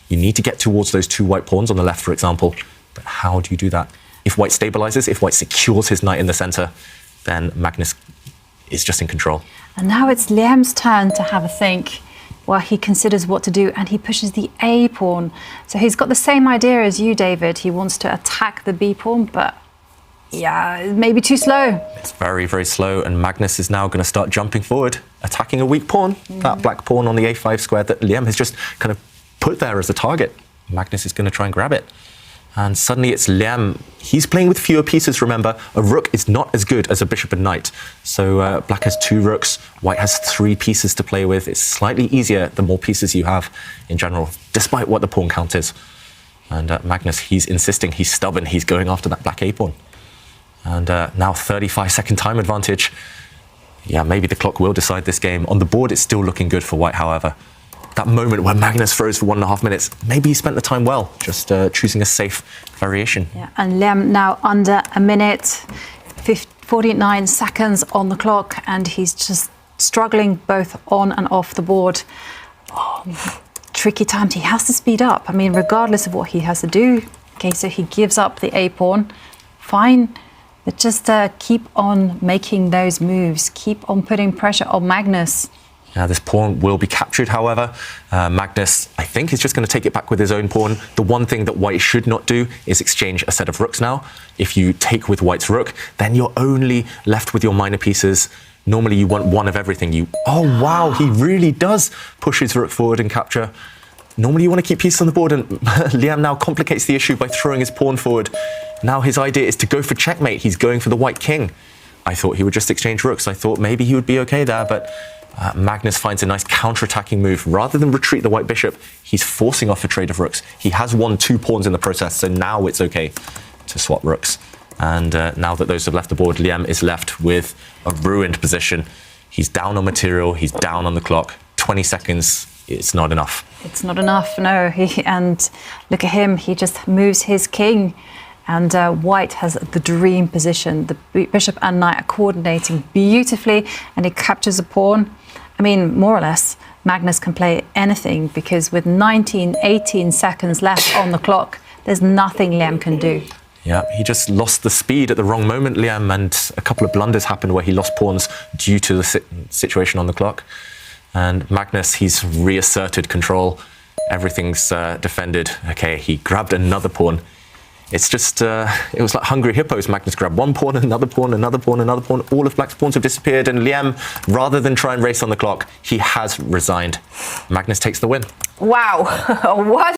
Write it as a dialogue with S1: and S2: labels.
S1: You need to get towards those two white pawns on the left, for example. But how do you do that? If white stabilizes, if white secures his knight in the center, then Magnus is just in control.
S2: And now it's Liem's turn to have a think. Well, he considers what to do, and he pushes the A pawn. So he's got the same idea as you, David. He wants to attack the B pawn, but yeah, maybe too slow.
S1: It's very, very slow, and Magnus is now going to start jumping forward, attacking a weak pawn, that black pawn on the A5 square that Liem has just kind of put there as a target. Magnus is going to try and grab it. And suddenly it's Liem. He's playing with fewer pieces, remember. A rook is not as good as a bishop and knight. So black has 2 rooks, white has 3 pieces to play with. It's slightly easier the more pieces you have in general, despite what the pawn count is. And Magnus, he's insisting, he's stubborn, he's going after that black A pawn. And now 35-second time advantage. Yeah, maybe the clock will decide this game. On the board, it's still looking good for white, however. That moment where Magnus froze for 1.5 minutes, maybe he spent the time well, just choosing a safe variation.
S2: Yeah, and Liem now under a minute, 49 seconds on the clock, and he's just struggling both on and off the board. Oh, tricky times. He has to speed up. I mean, regardless of what he has to do. Okay, so he gives up the A pawn. Fine, but just keep on making those moves. Keep on putting pressure on Magnus.
S1: This pawn will be captured, however. Magnus, I think, is just going to take it back with his own pawn. The one thing that white should not do is exchange a set of rooks now. If you take with white's rook, then you're only left with your minor pieces. Normally, you want one of everything. Oh, wow, he really does push his rook forward and capture. Normally, you want to keep pieces on the board, and Liem now complicates the issue by throwing his pawn forward. Now his idea is to go for checkmate. He's going for the white king. I thought he would just exchange rooks. I thought maybe he would be okay there, but Magnus finds a nice counter-attacking move. Rather than retreat the white bishop, he's forcing off a trade of rooks. He has won 2 pawns in the process, so now it's okay to swap rooks. And now that those have left the board, Liem is left with a ruined position. He's down on material, he's down on the clock. 20 seconds, it's not enough.
S2: It's not enough, no. And look at him, he just moves his king. And white has the dream position. The bishop and knight are coordinating beautifully, and he captures a pawn. I mean, more or less, Magnus can play anything, because with 18 seconds left on the clock, there's nothing Liem can do.
S1: Yeah, he just lost the speed at the wrong moment, Liem, and a couple of blunders happened where he lost pawns due to the situation on the clock. And Magnus, he's reasserted control. Everything's defended. Okay, he grabbed another pawn. It's just, it was like hungry hippos. Magnus grabbed one pawn, another pawn, another pawn, another pawn. All of black's pawns have disappeared, and Liem, rather than try and race on the clock, he has resigned. Magnus takes the win.
S2: Wow, what